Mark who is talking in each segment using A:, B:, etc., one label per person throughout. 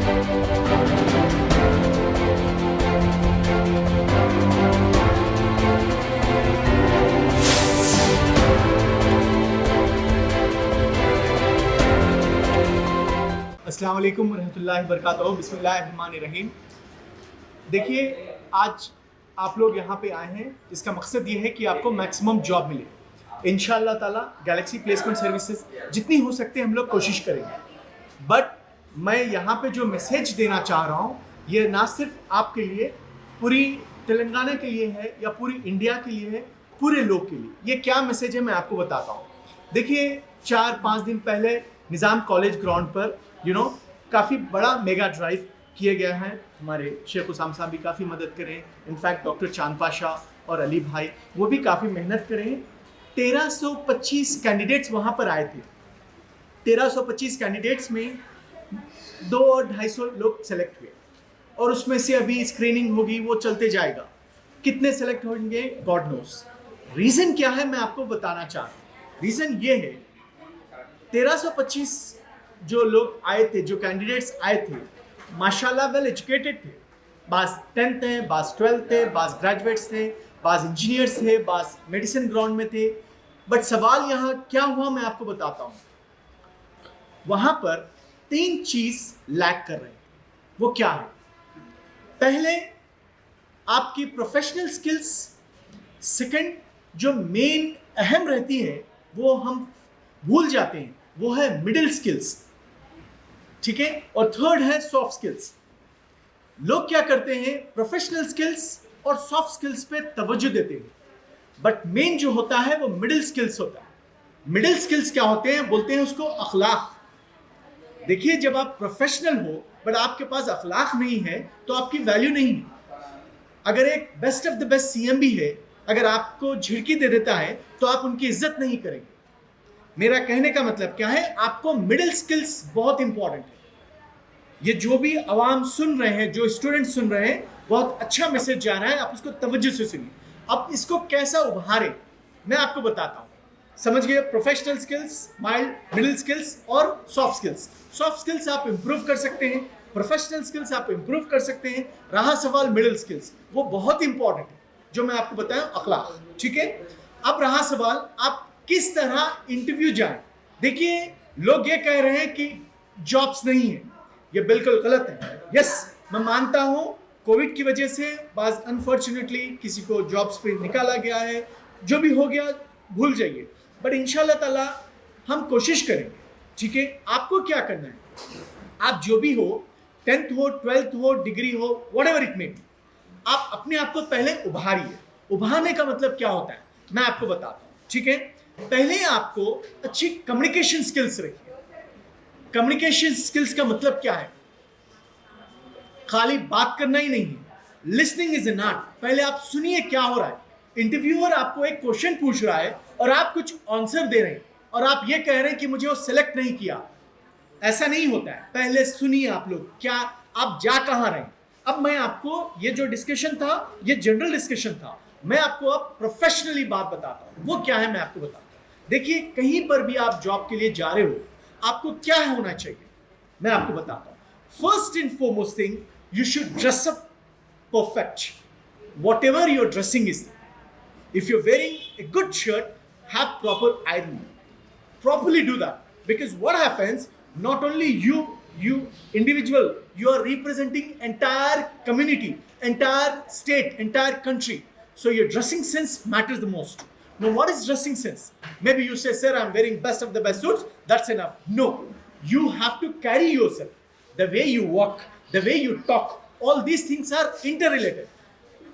A: अस्सलाम वालेकुम रहमतुल्लाहि व बरकातहू। बिस्मिल्लाहिर्रहमानिर्रहीम। देखिए, आज आप लोग यहाँ पे आए हैं, इसका मकसद ये है कि आपको मैक्सिमम जॉब मिले। इंशाअल्लाह ताला गैलेक्सी प्लेसमेंट सर्विसेज जितनी हो सकती है हम लोग कोशिश करेंगे। बट मैं यहाँ पे जो मैसेज देना चाह रहा हूँ, ये ना सिर्फ आपके लिए, पूरी तेलंगाना के लिए है या पूरी इंडिया के लिए है, पूरे लोग के लिए। ये क्या मैसेज है मैं आपको बताता हूँ। देखिए, 4-5 दिन पहले निज़ाम कॉलेज ग्राउंड पर काफ़ी बड़ा मेगा ड्राइव किया गया है। हमारे शेख उसाम साहब भी काफ़ी मदद करें, इनफैक्ट डॉक्टर चांद पाशा और अली भाई वो भी काफ़ी मेहनत करें। 1325 कैंडिडेट्स वहाँ पर आए थे। 1325 कैंडिडेट्स में 200 और 250 लोग सेलेक्ट हुए और उसमें से अभी स्क्रीनिंग होगी, वो चलते जाएगा। कितने सेलेक्ट होंगे गॉड नोस। रीज़न क्या है मैं आपको बताना चाह रहा हूँ। रीज़न ये है, 1325 जो लोग आए थे, जो कैंडिडेट्स आए थे, माशाल्लाह वेल एजुकेटेड थे। बास 10th थे, बास 12th थे, बास ग्रेजुएट्स थे, बास इंजीनियर्स थे, बास मेडिसिन ग्राउंड में थे। बट सवाल यहाँ क्या हुआ मैं आपको बताता हूँ। वहाँ पर 3 चीज़ लैक कर रहे थे। वो क्या है? पहले आपकी प्रोफेशनल स्किल्स, सेकंड जो मेन अहम रहती है वो हम भूल जाते हैं, वो है मिडिल स्किल्स, ठीक है, और थर्ड है सॉफ्ट स्किल्स। लोग क्या करते हैं, प्रोफेशनल स्किल्स और सॉफ्ट स्किल्स पे तवज्जो देते हैं, बट मेन जो होता है वो मिडिल स्किल्स होता है। मिडिल स्किल्स क्या होते हैं? बोलते हैं उसको अखलाक। देखिए, जब आप प्रोफेशनल हो बट आपके पास अखलाक नहीं है तो आपकी वैल्यू नहीं है। अगर एक best of the best CM भी है, अगर आपको झिड़की दे देता है तो आप उनकी इज्जत नहीं करेंगे। मेरा कहने का मतलब क्या है, आपको मिडिल स्किल्स बहुत इंपॉर्टेंट है। ये जो भी आवाम सुन रहे हैं, जो स्टूडेंट सुन रहे हैं, बहुत अच्छा मैसेज जा रहा है, आप उसको तवज्जो से सुनिए। अब इसको कैसा उभारें मैं आपको बताता हूँ। समझ गए? Professional skills, mild, middle skills और सॉफ्ट स्किल्स। सॉफ्ट स्किल्स आप इंप्रूव कर सकते हैं, प्रोफेशनल स्किल्स आप इंप्रूव कर सकते हैं। रहा सवाल मिडिल स्किल्स, वो बहुत इंपॉर्टेंट है जो मैं आपको बताया, अखलाक, ठीक है। अब रहा सवाल आप किस तरह इंटरव्यू जाएं। देखिए, लोग ये कह रहे हैं कि जॉब्स नहीं है, ये बिल्कुल गलत है। यस, मैं मानता हूं कोविड की वजह से बाज अनफॉर्चुनेटली किसी को जॉब्स पे निकाला गया है, जो भी हो गया भूल जाइए, बट इंशाल्लाह ताला हम कोशिश करेंगे, ठीक है। आपको क्या करना है, आप जो भी हो, 10th हो, 12th हो, डिग्री हो, व्हाटएवर इट मे बी, आप अपने आप को पहले उभारिए। उभारने का मतलब क्या होता है मैं आपको बताता हूँ, ठीक है। पहले आपको अच्छी कम्युनिकेशन स्किल्स रखिए। कम्युनिकेशन स्किल्स का मतलब क्या है? खाली बात करना ही नहीं है, लिसनिंग इज एन आर्ट। पहले आप सुनिए क्या हो रहा है। इंटरव्यूअर आपको एक क्वेश्चन पूछ रहा है और आप कुछ आंसर दे रहे हैं और आप ये कह रहे हैं कि मुझे वो सिलेक्ट नहीं किया। ऐसा नहीं होता है। पहले सुनिए आप लोग, क्या आप जा कहाँ रहे हैं। अब मैं आपको, ये जो डिस्कशन था ये जनरल डिस्कशन था, मैं आपको अब प्रोफेशनली बात बताता हूँ। वो क्या है मैं आपको बताता हूँ। देखिए, कहीं पर भी आप जॉब के लिए जा रहे हो, आपको क्या होना चाहिए मैं आपको बताता हूँ। First and foremost thing, you should dress up perfect, what ever your dressing is. If you wearing a good shirt, have proper ironing, properly do that, because what happens, not only you individual, you are representing entire community, entire state, entire country, so your dressing sense matters the most. Now what is dressing sense? Maybe you say, sir, I'm wearing best of the best suits, that's enough. No, you have to carry yourself, the way you walk, the way you talk, all these things are interrelated.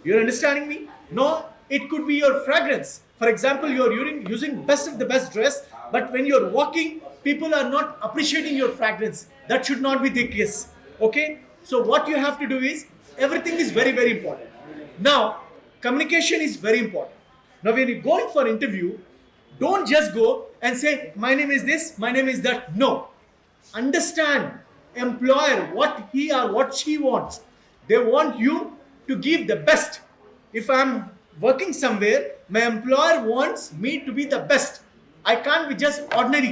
A: You're understanding me? No, it could be your fragrance. For example, you're using best of the best dress, but when you're walking, people are not appreciating your fragrance. That should not be the case. Okay? So what you have to do is, everything is very, very important. Now, communication is very important. Now, when you're going for interview, don't just go and say, my name is this, my name is that. No. Understand employer, what he or what she wants. They want you to give the best. If I'm working somewhere, my employer wants me to be the best. I can't be just ordinary.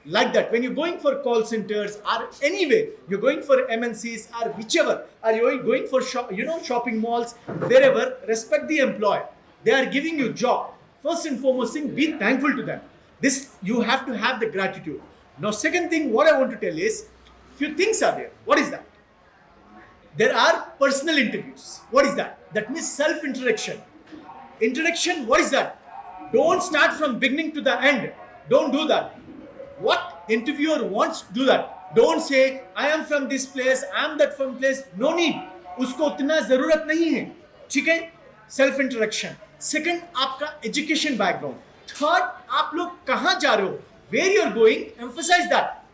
A: like that. When you're going for call centers or anyway, you're going for MNCs or whichever, or you're going for shopping malls, wherever, respect the employer. They are giving you job. First and foremost thing, be thankful to them. This, you have to have the gratitude. Now second thing what I want to tell is, few things are there. What is that? There are personal interviews. What is that? That means self-introduction. Introduction, what is that? Don't start from beginning to the end. Don't do that. What interviewer wants to do that? Don't say, I am from this place, I am that from place. No need. उसको उतना जरूरत नहीं है. ठीक है? Self introduction. Second, आपका education background. Third, आप लोग कहाँ जा रहे हो? Where you are going? Emphasize that.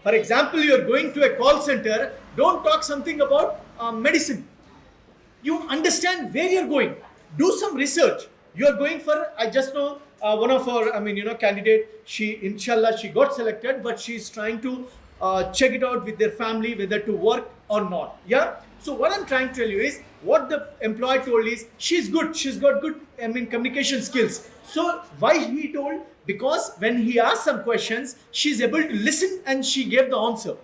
A: For example, you are going to a call center. Don't talk something about medicine. You understand where you are going. Do some research. You are going for, I just know one of our, candidate, inshallah, she got selected, but she is trying to check it out with their family, whether to work or not. Yeah. So what I'm trying to tell you is, what the employee told is, she's good. She's got good, communication skills. So why he told? Because when he asked some questions, she's able to listen and she gave the answer.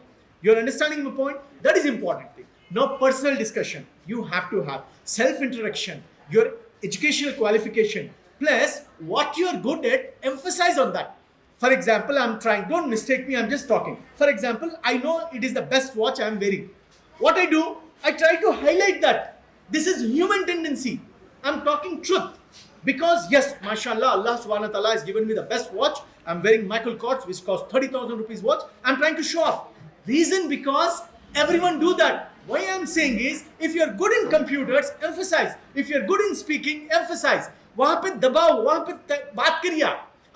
A: You're understanding my point? That is important thing. Now personal discussion. You have to have self-introduction, your educational qualification, plus what you're good at, emphasize on that. For example, I'm trying, don't mistake me, I'm just talking. For example, I know it is the best watch I'm wearing. What I do, I try to highlight that. This is human tendency. I'm talking truth. Because yes, mashallah, Allah subhanahu wa ta'ala has given me the best watch. I'm wearing Michael Kors, which costs 30,000 rupees watch. I'm trying to show off. Reason, because everyone do that. Why I'm saying is, if you're good in computers, emphasize. If you're good in speaking, emphasize. वहाँ पे दबाओ, वहाँ पे बात करिए.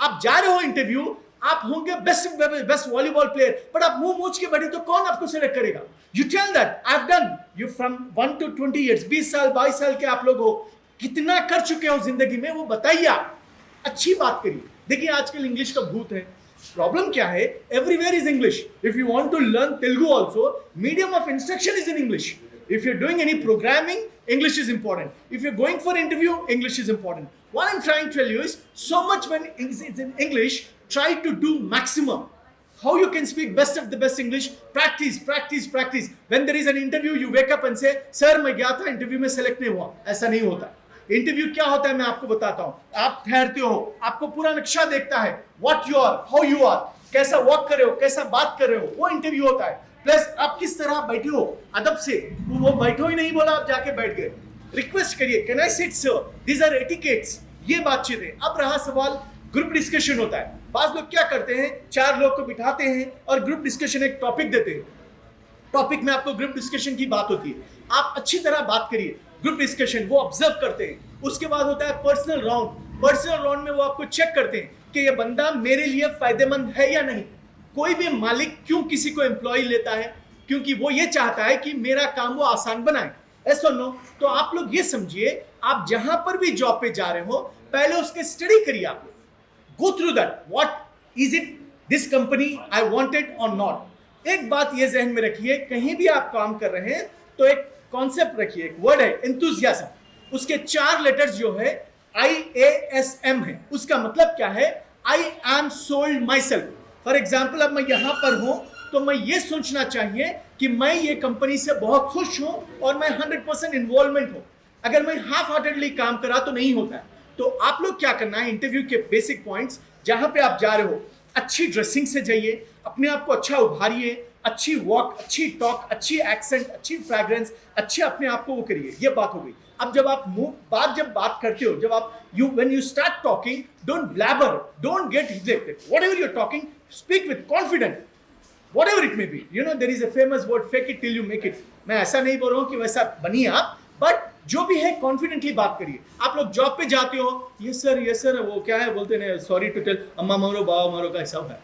A: आप जा रहे हो इंटरव्यू, आप होंगे बेस्ट वॉलीबॉल प्लेयर, बट आप मुंह मोच के बैठे तो कौन आपको सेलेक्ट करेगा? You tell that. I've done. You from 1 to 20 years, 20 साल 22 साल के आप लोग हो, कितना कर चुके हो जिंदगी में, वो बताइए आप. अच्छी बात करिए. देखिए आजकल इंग्लिश का भूत है. प्रॉब्लम क्या है? Everywhere is English. If you want to learn Telugu also, medium of instruction is in English. If you're doing any programming, English is important. If you're going for interview, English is important. What I'm trying to tell you is, so much when it's in English, try to do maximum. How you can speak best of the best English? Practice, practice, practice. When there is an interview, you wake up and say, sir, मैं गया था interview में select नहीं हुआ. ऐसा नहीं होता. Interview क्या होता है मैं आपको बताता हूँ. आप ठहरते हो, आपको पूरा नक्शा देखता है. What you are, how you are, कैसा वॉक कर रहे हो, कैसा बात कर रहे हो, वो इंटरव्यू होता है. प्लस आप किस तरह बैठे हो अदब से. वो बैठो ही नहीं बोला, आप जाके बैठ गए. रिक्वेस्ट करिए, can I sit sir, these are etiquettes. ये बातचीत है. अब रहा सवाल, ग्रुप डिस्कशन होता है. बाज लोग क्या करते हैं, 4 लोग को बिठाते हैं और ग्रुप डिस्कशन एक टॉपिक देते हैं. टॉपिक में आपको ग्रुप डिस्कशन की बात होती है. आप अच्छी तरह बात करिए. ग्रुप डिस्कशन वो ऑब्जर्व करते हैं. उसके बाद होता है पर्सनल राउंड. पर्सनल राउंड में वो आपको चेक करते हैं कि ये बंदा मेरे लिए फायदेमंद है या नहीं. कोई भी मालिक क्यों किसी को एम्प्लॉय लेता है? क्योंकि वो ये चाहता है कि मेरा काम वो आसान बनाए. ऐसा नो. तो आप लोग ये समझिए, आप जहां पर भी जॉब पे जा रहे हो, पहले उसके स्टडी करिए. आप go through that. What is it this company I wanted और नॉट. एक बात ये जहन में रखिए, कहीं भी आप काम कर रहे हैं तो एक कॉन्सेप्ट रखिए. एक वर्ड है एंथुसियाज्म. उसके 4 लेटर्स जो है IASM है. उसका मतलब क्या है? I am sold my self. For example, अब मैं यहां पर हूं तो मैं ये सोचना चाहिए कि मैं ये कंपनी से बहुत खुश हूं और मैं 100% इन्वॉल्वमेंट हूं. अगर मैं हाफ हार्टेडली काम करा तो नहीं होता है. तो आप लोग क्या करना है, इंटरव्यू के बेसिक पॉइंट्स, जहां पे आप जा रहे हो, अच्छी ड्रेसिंग से जाइए, अपने आप को अच्छा उभारिए, अच्छी वॉक, अच्छी टॉक, अच्छी एक्सेंट, अच्छी फ्रैग्रेंस, अच्छे अपने आप को वो करिए. ये बात हो गई. अब जब आप जब बात करते हो, जब आप when you start talking, don't blabber, don't get rejected. Whatever you're talking, speak with confidence, whatever it may be. You know, there is a famous word, fake it till you make it. मैं ऐसा नहीं बोल रहा हूँ कि वैसा बनिए आप, बट जो भी है कॉन्फिडेंटली बात करिए. आप लोग जॉब पे जाते हो, यस सर, वो क्या है बोलते हैं, सॉरी टू टेल, अम्मा मारो बाबा मारो का हिसाब है.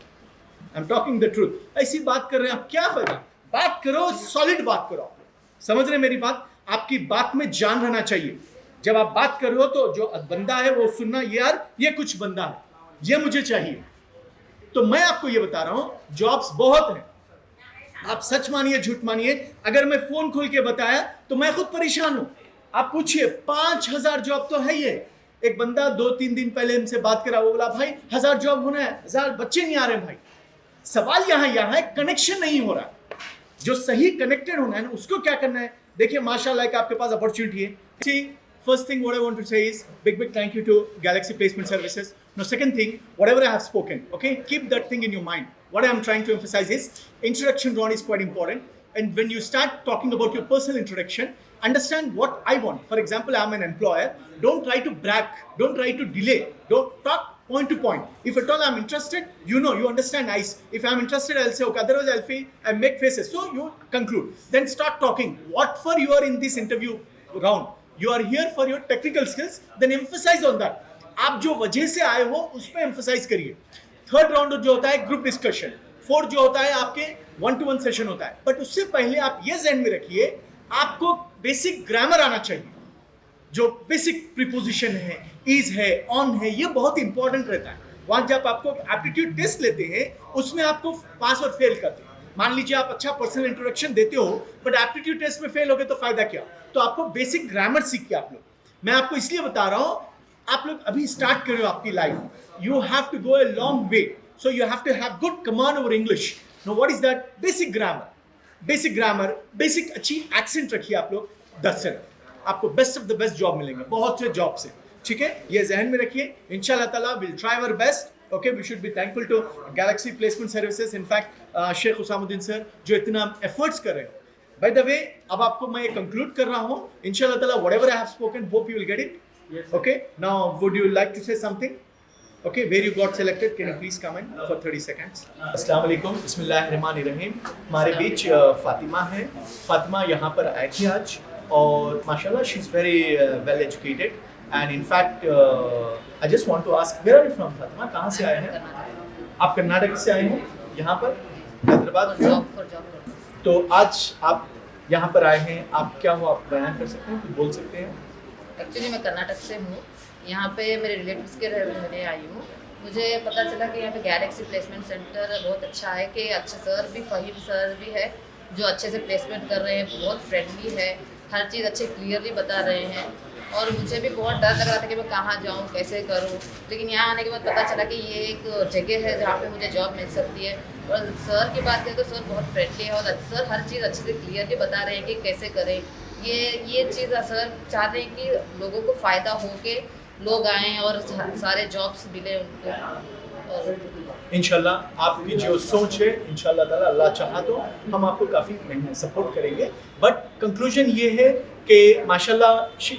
A: I am talking the truth. ऐसी बात कर रहे हैं आप, क्या फायदा? बात करो, सॉलिड बात करो. समझ रहे मेरी बात? आपकी बात में जान रहना चाहिए. जब आप बात कर रहे हो तो जो बंदा है वो सुनना, यार ये कुछ बंदा है, ये मुझे चाहिए. तो मैं आपको ये बता रहा हूं, जॉब्स बहुत हैं. आप सच मानिए झूठ मानिए, अगर मैं फोन खोल के बताया तो मैं खुद परेशान हूं. आप पूछिए, 5000 जॉब तो है. ये एक बंदा 2-3 दिन पहले हमसे बात करा, वो बोला भाई 1000 जॉब होना है, 1000 बच्चे नहीं आ रहे भाई. सवाल यहाँ है कनेक्शन नहीं हो रहा, जो सही कनेक्टेड होना है ना उसको क्या करना है। देखिए माशाल्लाह कि आपके पास अपॉर्चुनिटी है। See, first thing what I want to say is big thank you to Galaxy Placement Services. Now second thing, whatever I have spoken, okay, keep that thing in your mind. What I am trying to emphasize is introduction round is quite important, and when you start talking about your personal introduction, understand what I want. For example, I am an employer. Don't try to brag, don't try to delay, don't talk point to point. If at all I'm interested, you understand nice. If I'm interested, I'll say okay, otherwise I'll make faces. So you conclude. Then start talking. What for you are in this interview round? You are here for your technical skills. Then emphasize on that. आप जो वजह से आए हो उस पर emphasize करिए. Third round जो होता है ग्रुप डिस्कशन, फोर्थ जो होता है आपके 1-to-1 सेशन होता है. बट उससे पहले आप ये ध्यान में रखिए, आपको बेसिक ग्रामर आना चाहिए. जो बेसिक प्रीपोजिशन है, इज है, ऑन है, ये बहुत इंपॉर्टेंट रहता है. वहां जब आपको एप्टीट्यूड टेस्ट लेते हैं उसमें आपको पास और फेल करते हैं. मान लीजिए आप अच्छा पर्सनल इंट्रोडक्शन देते हो बट एप्टीट्यूड टेस्ट में फेल हो गए तो फायदा क्या. तो आपको बेसिक ग्रामर सीखिए आप लोग. मैं आपको इसलिए बता रहा हूं, आप लोग अभी स्टार्ट कर रहे हो आपकी life. You have to go a long way, so you have to have good command over English. No what is that? Basic grammar, basic अच्छी एक्सेंट रखिए आप लोग. 10 से आपको best of the best job मिलेंगे बहुत से जॉब से. ठीक है, ये जहन में रखिए. इंशाल्लाह ताला will try our best. Okay, we should be thankful to Galaxy Placement Services. In fact, Sheikh Husamuddin sir जो इतना एफर्ट्स कर रहे हैं. By the way, अब आपको मैं ये कंक्लूड कर रहा हूँ. इंशाल्लाह ताला whatever I have spoken, hope you will get it. Yes. Okay. Now, would you like to say something? Okay, where you got selected? Can you please comment for 30 seconds? अस्सलाम वालेकुम, बिस्मिल्लाहिर्रहमानिर्रहीम. हमारे बीच फातिमा है. फातिमा यहाँ पर आई थी आज और माशाल्लाह she is very well educated. And in fact, I just want to ask, where are you from, Fatima? कहाँ से आए हैं? आप कर्नाटक से आए हैं यहाँ पर हैदराबाद में. तो आज आप यहाँ पर आए हैं, आप क्या हो, आप बयान कर सकते हैं, कुछ बोल सकते हैं?
B: एक्चुअली मैं कर्नाटक से हूँ. यहाँ पे मेरे रिलेटिव्स के रहने आई हूँ. मुझे पता चला कि यहाँ पे गैलेक्सी प्लेसमेंट सेंटर बहुत अच्छा है, कि अच्छे सर भी, फ़हीम सर भी है जो अच्छे से प्लेसमेंट कर रहे हैं. बहुत फ्रेंडली है, हर चीज़ अच्छे क्लियरली बता रहे हैं. और मुझे भी बहुत डर लग रहा था कि मैं कहाँ जाऊँ, कैसे करूँ. लेकिन यहाँ आने के बाद पता चला कि ये एक जगह है जहाँ पे मुझे जॉब मिल सकती है. और सर की बात करें तो सर बहुत फ्रेंडली है और सर हर चीज़ अच्छे से क्लियरली बता रहे हैं कि कैसे करें. ये चीज़ सर चाहते हैं कि लोगों को फ़ायदा हो के लोग आएँ और सारे जॉब्स मिले उनको.
A: इंशाल्लाह आपकी जो सोच है, इंशाल्लाह ताला अल्लाह चाहा तो हम आपको काफ़ी मेहनत सपोर्ट करेंगे. बट कंक्लूजन ये है कि माशाल्लाह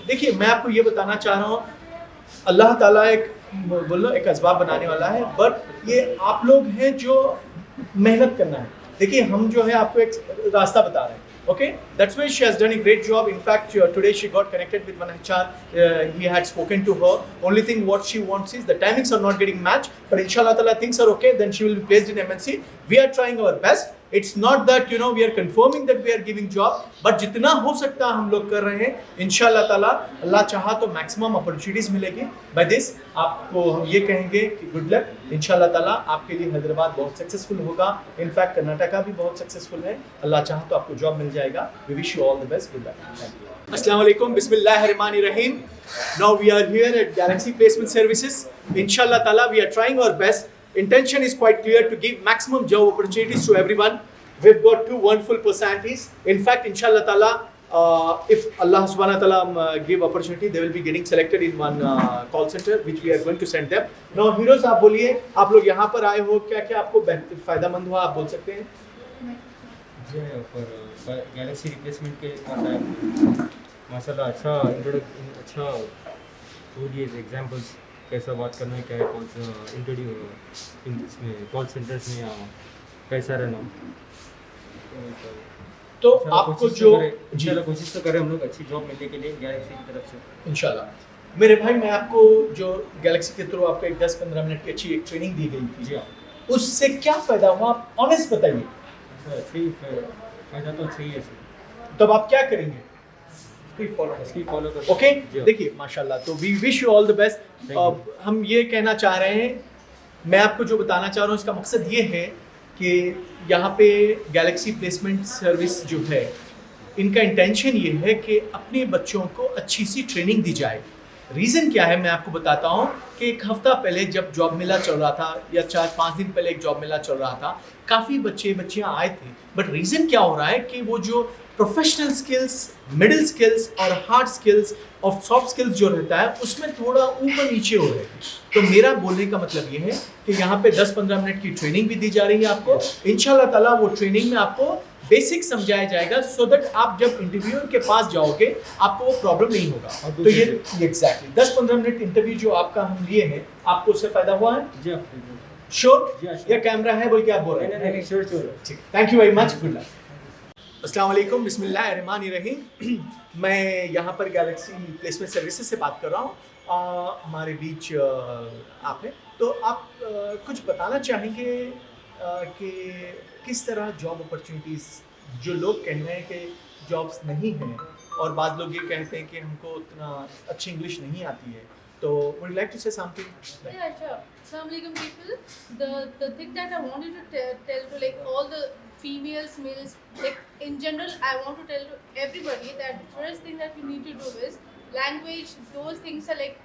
A: देखिए, मैं आपको ये बताना चाह रहा हूँ, अल्लाह ताला एक असबाब बनाने वाला है. बट ये आप लोग हैं जो मेहनत करना है. देखिए हम जो है आपको एक रास्ता बता रहे हैं. Okay, that's why she has done a great job. In fact, today she got connected with one HR. He had spoken to her. Only thing what she wants is the timings are not getting matched. But inshallah ta'ala things are okay. Then she will be placed in MNC. We are trying our best. It's not that we are confirming that we are giving job. But जितना हो सकता हम लोग कर रहे हैं. इंशाल्लाह ताला अल्लाह चाहा तो मैक्सिमम अपॉर्चुनिटीज मिलेगी. By this आपको हम ये कहेंगे कि गुड लक. इंशाल्लाह ताला आपके लिए हैदराबाद बहुत सक्सेसफुल होगा. इनफैक्ट कर्नाटका भी बहुत सक्सेसफुल है. अल्लाह चाहा तो आपको जॉब मिल जाएगा. We wish you all the best. Good luck. Thank you. Assalamu alaikum. Bismillahirrahmanirrahim. Now we are here at Galaxy Placement Services. Inshallah ta'ala we are trying our best. Intention is quite clear to give maximum job opportunities to everyone. We've got 2 wonderful personalities. In fact, inshallah ta'ala, if Allah subhanahu wa ta'ala give opportunity, they will be getting selected in one call center which we are going to send them. Now heroes, आप बोलिए, आप लोग यहाँ पर आए हो, क्या क्या आपको फायदामंद हुआ, आप बोल सकते हैं?
C: जी, पर गैलेक्सी रिप्लेसमेंट के पास माशाल्लाह अच्छा टू दिए एग्जांपल्स, कैसा बात करना है, क्या है, कौन सा इंटरव्यू इसमें कॉल सेंटर्स में या कैसा रहना.
A: तो आपको जो
C: कोशिश तो करें हम लोग अच्छी जॉब मिलने के लिए गैलेक्सी की तरफ से इंशाल्लाह.
A: मेरे भाई, मैं आपको जो गैलेक्सी के थ्रू आपको एक 10-15 मिनट की अच्छी एक ट्रेनिंग दी गई थी.
C: जी,
A: उससे क्या फ़ायदा हुआ, आप ऑनेस्ट बताइए.
C: फ़ायदा तो अच्छी है.
A: तब आप क्या करेंगे?
C: फॉलो कर.
A: ओके, देखिए माशाल्लाह, तो we wish you all the best. हम ये कहना चाह रहे हैं, मैं आपको जो बताना चाह रहा हूँ इसका मकसद ये है कि यहाँ पे गैलेक्सी प्लेसमेंट सर्विस जो है, इनका इंटेंशन ये है कि अपने बच्चों को अच्छी सी ट्रेनिंग दी जाए. रीज़न क्या है मैं आपको बताता हूँ कि एक हफ्ता पहले जब जॉब मेला चल रहा था या 4-5 दिन पहले एक जॉब मेला चल रहा था, काफ़ी बच्चियाँ आए थे, बट रीज़न क्या हो रहा है कि वो जो प्रोफेशनल स्किल्स, मिडिल स्किल्स और हार्ड स्किल्स और सॉफ्ट स्किल्स जो रहता है उसमें थोड़ा ऊपर नीचे हो रहे हैं। तो मेरा बोलने का मतलब ये है कि यहाँ पे 10-15 मिनट की ट्रेनिंग भी दी जा रही है आपको। इंशाल्लाह ताला वो ट्रेनिंग में आपको बेसिक समझाया जाएगा सो दैट आप जब इंटरव्यूअर के पास जाओगे आपको वो प्रॉब्लम नहीं होगा। तो ये एग्जैक्टली 10-15 मिनट इंटरव्यू जो आपका हम लिए हैं, आपको उससे फायदा हुआ है?
C: जी
A: श्योर? या कैमरा है बोल के आप बोल रहे हैं?
C: नहीं श्योर श्योर।
A: ठीक, thank you very much, good luck. अस्सलाम वालेकुम, बिस्मिल्लाहिर्रहमानिर्रहीम। मैं यहाँ पर गैलेक्सी प्लेसमेंट सर्विसेज से बात कर रहा हूँ। हमारे बीच आप हैं, तो आप कुछ बताना चाहेंगे कि किस तरह जॉब अपॉर्चुनिटीज़, जो लोग कह रहे हैं कि जॉब्स नहीं हैं और बाद लोग ये कहते हैं कि हमको उतना अच्छी इंग्लिश नहीं आती है, तो would you like to say something?
D: Yeah, sure. Assalamualaikum people. The thing that I wanted to tell to like all the females, males, like in general, I want to tell to everybody that the first thing that you need to do is language. Those things are like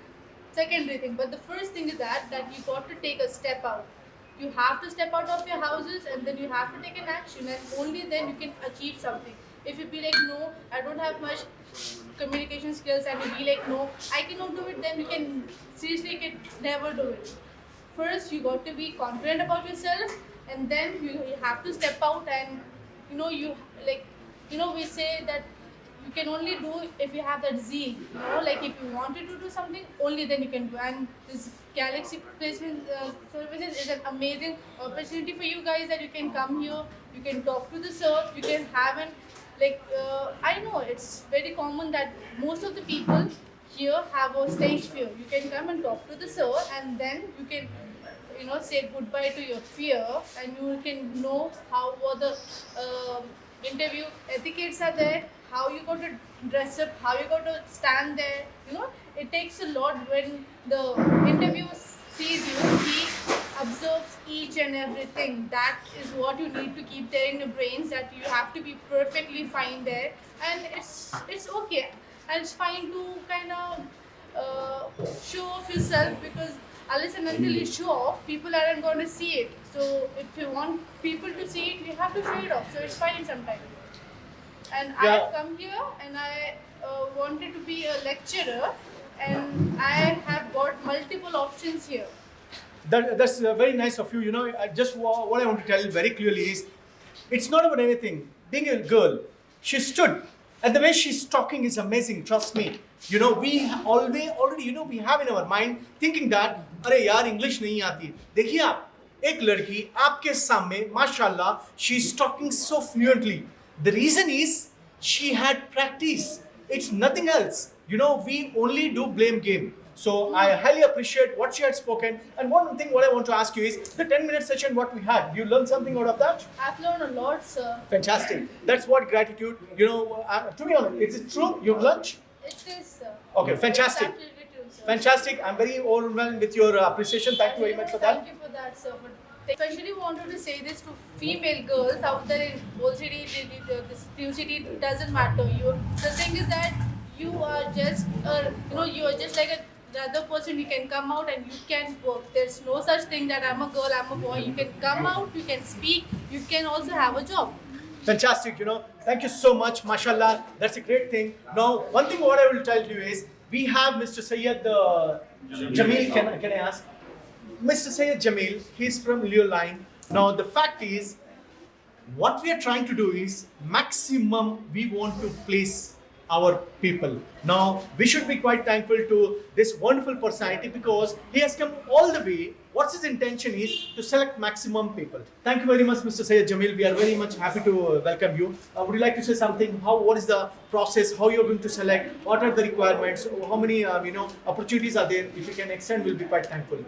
D: secondary thing, but the first thing is that you got to take a step out. You have to step out of your houses and then you have to take an action, and only then you can achieve something. If you be like, no, I don't have much communication skills, and you be like, no, I cannot do it, then you can seriously can never do it. First, you got to be confident about yourself, and then you have to step out, and we say that you can only do if you have that zeal. Like if you wanted to do something, only then you can do. And this Galaxy Placement Services is an amazing opportunity for you guys, that you can come here, you can talk to the sir, you can have an I know it's very common that most of the people here have a stage fear. You can come and talk to the sir, and then you can say goodbye to your fear, and you can know how what the interview etiquettes are there, how you got to dress up, how you got to stand there. It takes a lot when the interviewer sees you. He observes each and everything. That is what you need to keep there in your brains, that you have to be perfectly fine there, and it's okay, and it's fine to kind of show off yourself, because unless and until you show off, people aren't going to see it. So if you want people to see it, you have to show it off. So it's fine sometimes. And
A: Yeah.
D: I've come here and I wanted to be a lecturer, and I have got multiple options here.
A: That's very nice of you. What I want to tell very clearly is, it's not about anything. Being a girl, she stood, and the way she's talking is amazing. Trust me. We already we have in our mind thinking that अरे यार English नहीं आती। देखिए आप, एक लड़की आपके सामने माशाल्लाह, she is talking so fluently. The reason is she had practice. It's nothing else. We only do blame game. So I highly appreciate what she had spoken. And one thing what I want to ask you is the 10-minute session what we had. You learned something out of that?
D: I've learned a lot, sir.
A: Fantastic. That's what gratitude. To be honest, is it true? You've learned?
D: It is, sir.
A: Okay, fantastic.
D: It's absolutely true, sir.
A: Fantastic. I'm very overwhelmed with your appreciation. Thank you very much for that.
D: Thank you for that, sir. But especially wanted to say this to female girls out there in Old City, this new city. It doesn't matter. The thing is that you are just, you are just like another person. You can come out and you can work. There's no such thing that I'm a girl, I'm a boy. You can come out, you can speak, you can also have a job.
A: Fantastic, Thank you so much, mashallah. That's a great thing. Now, one thing what I will tell you is, we have Mr. Syed Jamil. Can I ask? Mr. Syed Jamil, he's from Leo Line. Now, the fact is, what we are trying to do is, maximum we want to place our people. Now, we should be quite thankful to this wonderful personality, because he has come all the way. What's his intention is to select maximum people. Thank you very much, Mr. Syed Jamil. We are very much happy to welcome you. Would you like to say something? What is the process? How you are going to select? What are the requirements? How many opportunities are there? If you can extend, we'll be quite thankful.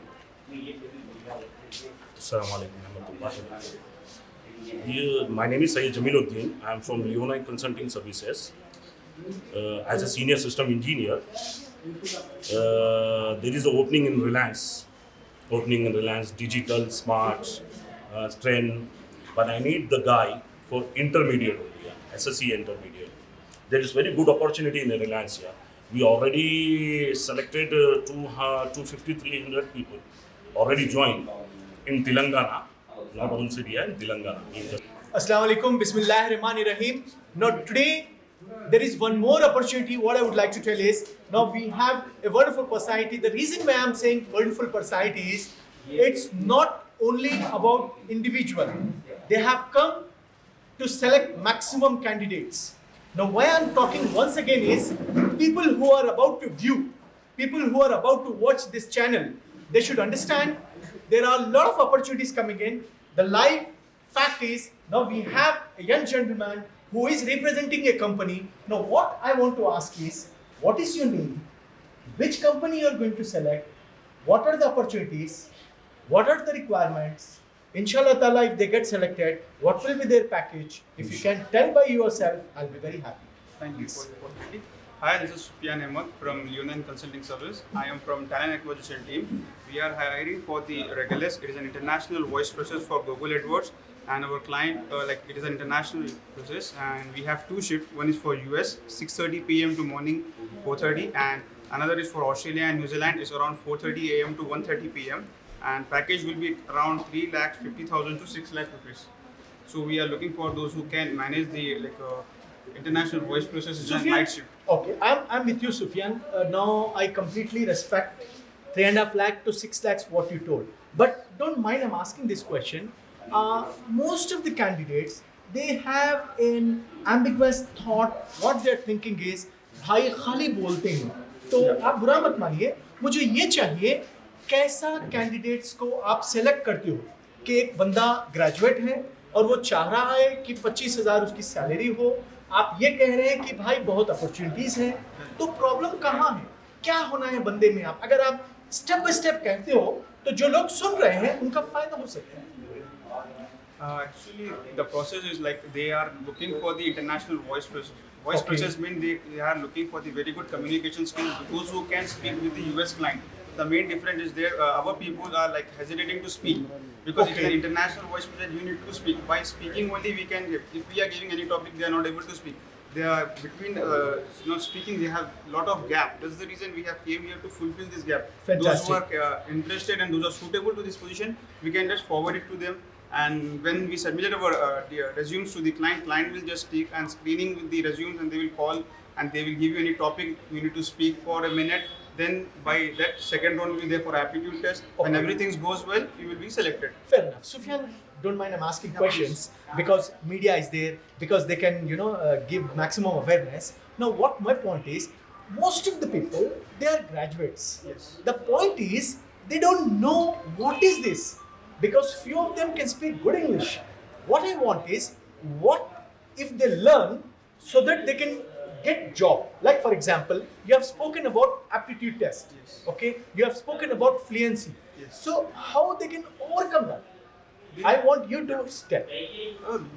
E: Assalamu alaikum warahmatullahi. My name is Syed Jamiluddin. I am from Leonine Consulting Services. As a senior system engineer, there is an opening in Reliance Digital, Smart, Trend, but I need the guy for intermediate only, SSC intermediate. There is very good opportunity in Reliance here. We already selected 250, 300 people already joined in Telangana, not whole city, in Telangana.
A: Assalamu alaikum, Bismillahirrahmanirrahim. Now today there is one more opportunity. What I would like to tell is, now we have a wonderful personality. The reason why I am saying wonderful personality is, it's not only about individual. They have come to select maximum candidates. Now why I am talking once again is, people who are about to view, people who are about to watch this channel, they should understand there are a lot of opportunities coming in. The live fact is, now we have a young gentleman who is representing a company. Now what I want to ask is, what is your name? Which company you are going to select? What are the opportunities? What are the requirements? Inshallah Ta'ala, if they get selected, what will be their package? If you can tell by yourself, I'll be very happy.
F: Thank you for the opportunity. Hi, this is Sufyan Ahmed from Leonine Consulting Service. I am from Talent Acquisition team. We are hiring for the Regulus. It is an international voice process for Google AdWords, and our client, it is an international process, and we have two shifts. One is for US, 6:30 p.m. to morning 4:30, and another is for Australia and New Zealand. It's around 4:30 a.m. to 1:30 p.m. and package will be around 3,50,000 to 6 lakh rupees. So we are looking for those who can manage the international voice processes and night shift.
A: Okay, I'm with you, Sufyan. Now I completely respect 3.5 lakh to 6 lakhs what you told. But don't mind I'm asking this question. Most of the candidates, they have an ambiguous thought. What they're thinking is, भाई खाली बोलते हैं. तो आप बुरा मत मानिए. मुझे ये चाहिए, कैसा कैंडिडेट्स को आप सेलेक्ट करते हो कि एक बंदा ग्रेजुएट है और वो चाह रहा है कि 25,000 उसकी सैलरी हो. आप ये कह रहे हैं कि भाई बहुत अपॉर्चुनिटीज हैं. तो प्रॉब्लम कहाँ है? क्या होना है बंदे में? आप अगर आप स्टेप बाय स्टेप कहते हो तो जो लोग सुन रहे हैं उनका फायदा हो सकता है.
F: Actually, the process is like they are looking for the international voice process. Voice process means they are looking for the very good communication skills, those who can speak with the US client. The main difference is there, our people are like hesitating to speak because it's an international voice process. You need to speak. By speaking only we can, if we are giving any topic, they are not able to speak. They are between speaking, they have a lot of gap. That's the reason we have came here to fulfill this gap.
A: Fantastic.
F: Those who are interested and those are suitable to this position, we can just forward it to them. And when we submitted our resumes to the client, client will just take and screening with the resumes, and they will call and they will give you any topic you need to speak for a minute. Then by that second round will be there for aptitude test. When everything goes well, you will be selected.
A: Fair enough. Sufyan, don't mind I'm asking questions because media is there, because they can give maximum awareness. Now what my point is, most of the people, they are graduates.
F: Yes.
A: The point is, they don't know what is this, because few of them can speak good English. What I want is, what if they learn so that they can get job? Like for example, you have spoken about aptitude test.
F: Yes.
A: Okay, you have spoken about fluency.
F: Yes.
A: So how they can overcome that? I want you to step.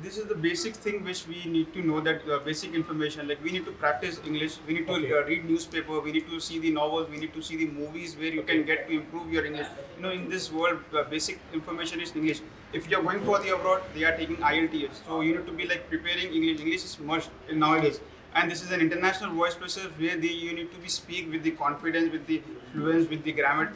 F: This is the basic thing which we need to know, that basic information, like we need to practice English, we need to read newspaper, we need to see the novels, we need to see the movies where you can get to improve your English. In this world, basic information is English. If you are going for the abroad, they are taking IELTS, so you need to be like preparing English. English is must nowadays. And this is an international voice process where you need to be speak with the confidence, with the fluence, with the grammar,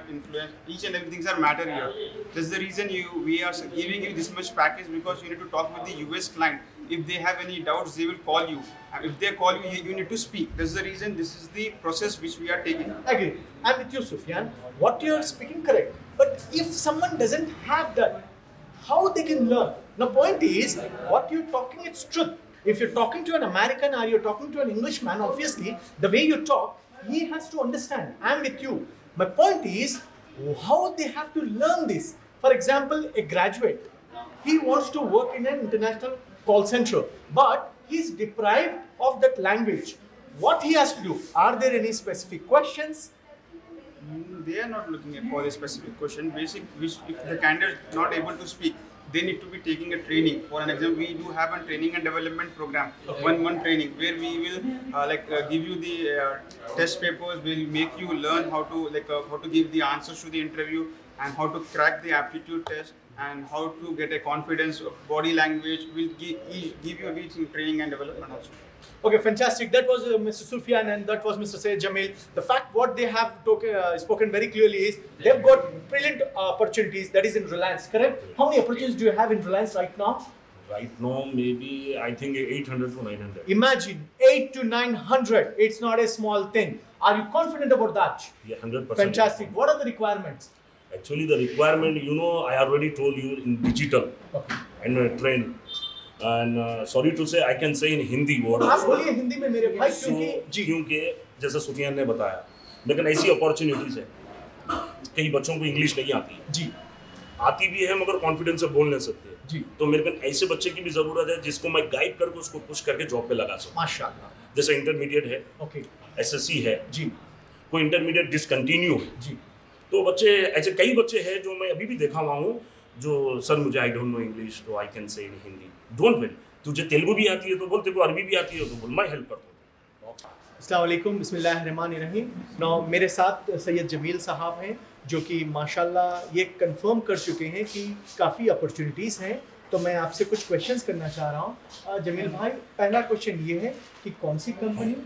F: influence. Each and everything are matter here. That's the reason we are giving you this much package, because you need to talk with the US client. If they have any doubts, they will call you. And if they call you, you need to speak. That's the reason this is the process which we are taking.
A: Agree. I'm with you, Sufyan. What you are speaking correct. But if someone doesn't have that, how they can learn? The point is, what you're talking is truth. If you're talking to an American or you're talking to an Englishman, obviously, the way you talk, he has to understand. I'm with you. My point is, how they have to learn this. For example, a graduate, he wants to work in an international call center, but he's deprived of that language. What he has to do? Are there any specific questions?
F: They are not looking at for the specific question. Basic, which if the candidate is not able to speak, they need to be taking a training. For an example, we do have a training and development program, one training, where we will give you the test papers. We'll make you learn how to give the answers to the interview, and how to crack the aptitude test, and how to get a confidence of body language. We'll give you everything, training and development also.
A: Okay, fantastic. That was Mr. Sufyan and that was Mr. Syed Jamil. The fact what they have spoken very clearly is they've got brilliant opportunities. That is in Reliance, correct? How many opportunities do you have in Reliance right now?
E: Right now, maybe I think 800 to 900.
A: Imagine 8 to 900. It's not a small thing. Are you confident about that?
E: Yeah, 100%.
A: Fantastic. What are the requirements?
E: Actually, the requirement, you know, I already told you in digital
A: Okay.
E: and train. And sorry to say, I can say in Hindi word.
A: आप बोलिए हिंदी में मेरे भाई
E: So,
A: क्योंकि जी
E: क्योंकि जैसे सुफियान ने बताया, लेकिन ऐसी अपॉर्चुनिटीज है कई बच्चों को इंग्लिश नहीं आती है,
A: जी
E: आती भी है मगर कॉन्फिडेंस से बोल नहीं सकते।
A: जी
E: तो मेरे को ऐसे बच्चे की भी जरूरत है जिसको मैं गाइड करके उसको पुश करके जॉब पे लगा सकूं।
A: माशाल्लाह।
E: जैसे इंटरमीडिएट है,
A: ओके
E: एसएससी है,
A: जी
E: कोई इंटरमीडिएट डिसकंटिन्यू है,
A: जी
E: तो बच्चे ऐसे कई बच्चे हैं जो मैं अभी भी देखा हुआ हूँ जो सर मुझे आई डोंट नो इंग्लिश तो I can say in Hindi, don't worry, तुझे तेलुगु भी आती है तो बोल, तेरे को अरबी भी आती है तो बोल, मैं हेल्प करता हूँ।
A: अस्सलाम वालेकुम, बिस्मिल्लाहिर्रहमानिर्रहीम। नौ मेरे साथ सैयद जमील साहब हैं जो कि माशाल्लाह ये कंफर्म कर चुके हैं कि काफ़ी अपॉर्चुनिटीज़ हैं। तो मैं आपसे कुछ क्वेश्चंस करना चाह रहा हूँ। जमील भाई, पहला क्वेश्चन ये है कि कौन सी कंपनी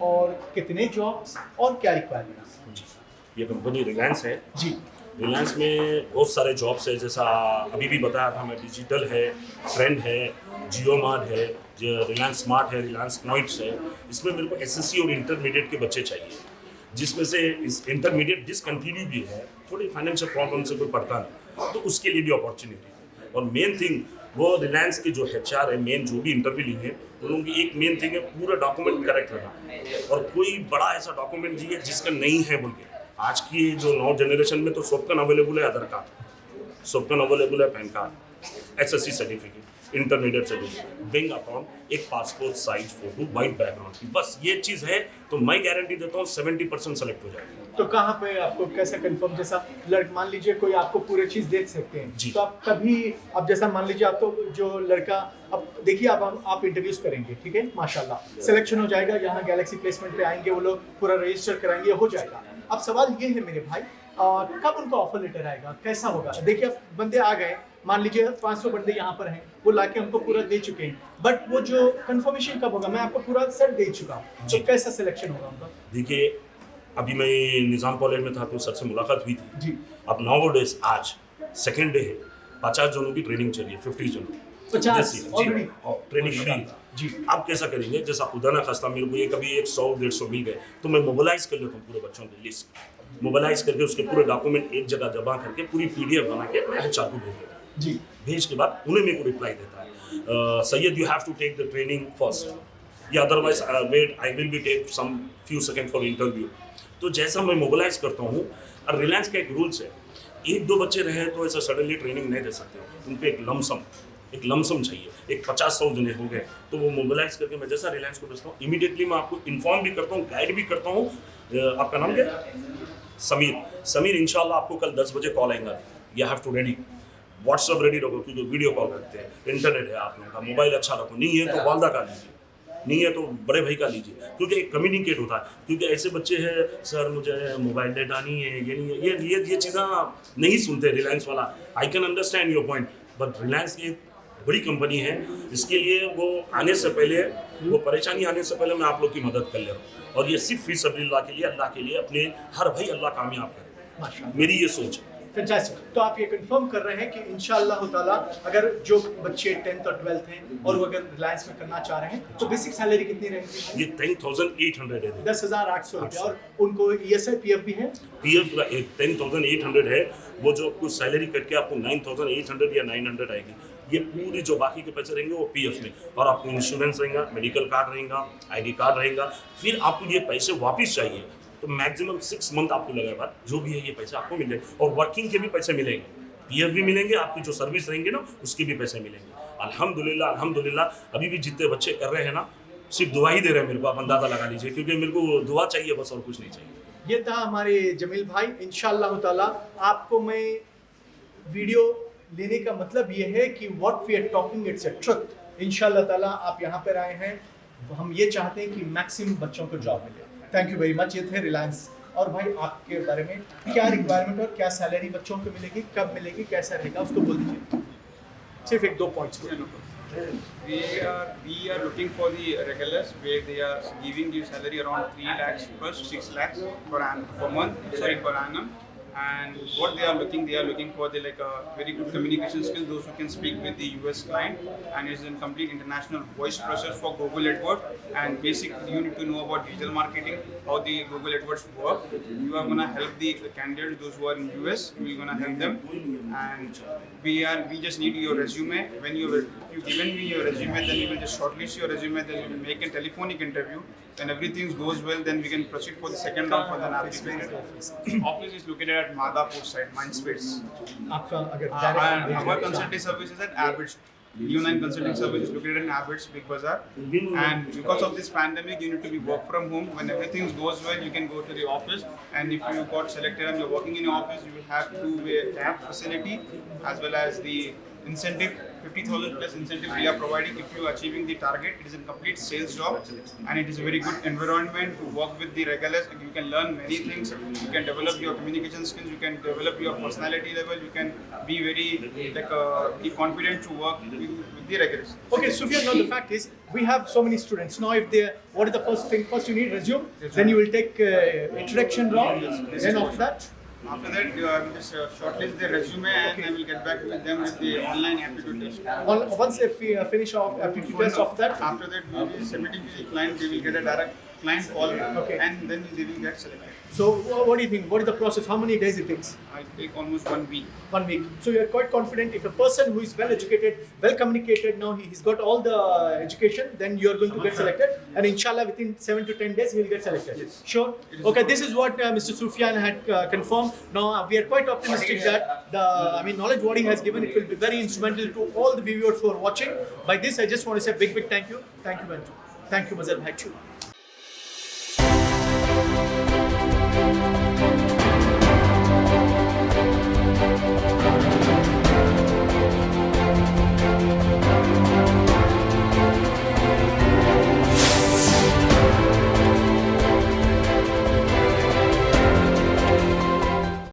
A: और कितने जॉब्स और क्या रिक्वायरमेंट्स?
E: ये कंपनी रिलायंस है।
A: जी
E: रिलायंस में बहुत सारे जॉब्स है, जैसा अभी भी बताया था मैं, डिजिटल है, ट्रेंड है, जियो मार्ट है, रिलायंस स्मार्ट है, रिलायंस पॉइंट्स है। इसमें मेरे को एसएससी और इंटरमीडिएट के बच्चे चाहिए, जिसमें से इस इंटरमीडिएट डिसकंटिन्यू भी है, थोड़ी फाइनेंशियल प्रॉब्लम से कोई पढ़ता नहीं, तो उसके लिए भी अपॉर्चुनिटी है। और मेन थिंग वो रिलायंस के जो HR है, मेन जो भी इंटरव्यू लिए उन लोगों की एक मेन थिंग है पूरा डॉक्यूमेंट करेक्ट रहना, और कोई बड़ा ऐसा डॉक्यूमेंट चाहिए जिसका नहीं है बोल के। आज की जो नौ जनरेशन में तो सबका अवेलेबल है आधार कार्ड, सबका अवेलेबल है PAN card, SSC certificate, intermediate certificate, bank account, एक passport size photo, white background की, बस ये चीज़ है तो मैं गारंटी देता हूँ 70% सेलेक्ट हो जाएगा।
A: तो कहाँ पे आपको कैसा कंफर्म, जैसा मान लीजिए कोई आपको पूरी चीज़ देख सकते हैं
E: जी।
A: तो आप कभी, अब जैसा मान लीजिए आप तो जो लड़का, अब देखिए आप इंटरव्यूज करेंगे, ठीक है, माशाल्लाह सिलेक्शन हो जाएगा, यहाँ गैलेक्सी प्लेसमेंट पे आएंगे, वो लोग पूरा रजिस्टर कराएंगे, हो जाएगा। अब सवाल ये है मेरे भाई, कब उनका ऑफर लेटर आएगा, कैसा होगा? देखिए अब बंदे आ गए, मान लीजिए 500 बंदे यहाँ पर हैं, वो लाके हमको पूरा दे चुके हैं, बट वो जो कंफर्मेशन कब होगा? मैं आपको पूरा सेट दे चुका हूँ, तो कैसा सिलेक्शन होगा उनका?
E: देखिए अभी मैं निज़ाम कॉलेज में था तो सर से मुलाकात हुई थी।
A: जी
E: अब नाउ डेज आज सेकेंड डे है, 50 जनों की ट्रेनिंग चलिए, 50 जनों
A: 50
E: जी,
A: already?
E: Training free.
A: जी
E: आप कैसा करेंगे, जैसा खुदा ना खास्ता मेरे को ये कभी 100-150 मिल गए तो मैं मोबिलाइज कर लेता हूँ पूरे बच्चों की लिस्ट, मोबिलाइज करके उसके पूरे डॉक्यूमेंट एक जगह जमा करके पूरी PDF बना के मैं HR को भेज देता हूँ।
A: जी
E: भेज के बाद उन्हें मेरे को रिप्लाई देता है, सैयद you have to take the training first, या otherwise wait I will be take some few second for interview. तो जैसा मैं मोबिलाइज करता हूँ, और रिलायंस का एक रूल्स है, 1-2 बच्चे रहे तो ऐसा सडनली ट्रेनिंग नहीं दे सकते, उनको एक लमसम चाहिए। एक 50-100 जने हो गए तो वो मोबिलाइज करके मैं जैसा रिलायंस को भेजता हूँ, इमीडिएटली मैं आपको इन्फॉर्म भी करता हूँ, गाइड भी करता हूँ। आपका नाम क्या है? समीर इंशाल्लाह आपको कल 10 बजे कॉल आएगा, you have to ready, WhatsApp ready रखो क्योंकि वीडियो कॉल करते हैं, इंटरनेट है आप लोगों का, मोबाइल अच्छा रखो, नहीं है तो वालदा का लीजिए, नहीं है तो बड़े भाई का लीजिए, क्योंकि एक कम्युनिकेट होता है। क्योंकि ऐसे बच्चे हैं, सर मुझे मोबाइल डेटा नहीं है, ये नहीं है, ये चीज़ें नहीं सुनते रिलायंस वाला। I can understand your point, but Reliance की बड़ी कंपनी है, इसके लिए वो आने से पहले, वो परेशानी आने से पहले मैं आप लोग की मदद कर ले रहा हूँ, और ये सिर्फ फी सबीलिल्लाह के लिए, अल्लाह के लिए, अपने हर भाई अल्लाह कामयाब करे,
A: माशाल्लाह,
E: मेरी ये सोच है।
A: फैंटास्टिक। तो आप ये कंफर्म कर रहे हैं कि इंशाअल्लाह ताला अगर जो बच्चे 10th और 12th हैं और वो अगर रिलायंस में करना चाह रहे हैं तो बेसिक सैलरी कितनी रहेगी?
E: ये 10,800 है,
A: 10,800 रुपये, और उनको ESI PF भी है?
E: PF 10,800 है, वो जो आपको सैलरी कट के आपको 9,800 या 900 आएगी, ये पूरी जो बाकी के पैसे रहेंगे वो PF में, और आपको इंश्योरेंस रहेगा, मेडिकल कार्ड रहेगा, ID कार्ड रहेगा। फिर आपको ये पैसे वापस चाहिए तो मैक्सिमम 6 मंथ आपको लगेगा, जो भी है ये पैसे आपको मिलेंगे, और वर्किंग के भी पैसे मिलेंगे, PF भी मिलेंगे, आपकी जो सर्विस रहेंगे ना उसके भी पैसे मिलेंगे। अल्हम्दुलिल्लाह अभी भी जितने बच्चे कर रहे हैं ना, सिर्फ दुआ ही दे रहे हैं मेरे को, आप अंदाज़ा लगा लीजिए, क्योंकि मेरे को दुआ चाहिए बस, और कुछ नहीं चाहिए।
A: ये था हमारे जमील भाई। इंशाअल्लाह ताला आपको मैं वीडियो लेने का मतलब ये है कि what we are talking it's a truth. इंशाअल्लाह ताला आप यहाँ पर आए हैं, हम ये चाहते हैं कि मैक्सिमम बच्चों को जॉब मिले। Thank you very much. ये थे रिलायंस। और भाई आपके बारे में क्या रिक्वायरमेंट और क्या सैलरी बच्चों को मिलेगी, कब मिलेगी, कैसा रहेगा, उसको बोल दीजिए, सिर्फ 1-2 points.
F: We are looking for the regulars where they are giving the salary around 3 lakhs plus 6 lakhs per month, sorry, per annum. And what they are looking for the like very good communication skills, those who can speak with the US client, and is in complete international voice process for Google AdWords. And basically you need to know about digital marketing, how the Google AdWords work. You are gonna help the candidates, those who are in US, you are gonna help them. And we just need your resume. When you given me your resume, then we will just shortlist your resume, then we will make a telephonic interview. When everything goes well, then we can proceed for the second round for the application. Office is located at Madhapur side, Mindspace.
A: आपका अगर
F: And
A: direct
F: our consulting service is at Abbots. Neo9 Consulting Service is located in Abbots, Big Bazaar. And because of this pandemic, you need to be work from home. When everything goes well, you can go to the office. And if you got selected and you're working in your office, you will have two-way cab facility as well as the incentive, 50,000 plus incentive we are providing if you are achieving the target. It is a complete sales job and it is a very good environment to work with the regulars. You can learn many things. You can develop your communication skills. You can develop your personality level. You can be very be confident to work with the regulars.
A: Okay, Sufyan, now the fact is, we have so many students. Now if they, what is the first thing? First you need resume, then you will take introduction round, then after that?
F: After that, I will just shortlist their resume and I will get back with them with the online aptitude test.
A: Once if we finish our aptitude test of that,
F: After that, we will be submitting to the client. They will get a direct client call,
A: Okay.
F: and then they will get selected.
A: so what do you think? What is the process? How many days it takes?
F: I take almost 1 week.
A: 1 week. So you are quite confident if a person who is well educated, well communicated, now he's got all the education, then you are going to get selected, and inshallah within 7 to 10 days he will get selected.
F: Yes.
A: Sure. Okay, this is what Mr. Sufyan had confirmed. Now we are quite optimistic that the knowledge what he has given, it will be very instrumental to all the viewers who are watching. By this, I just want to say big thank you. Thank you, Manju. Thank you, Mazhar Bhai.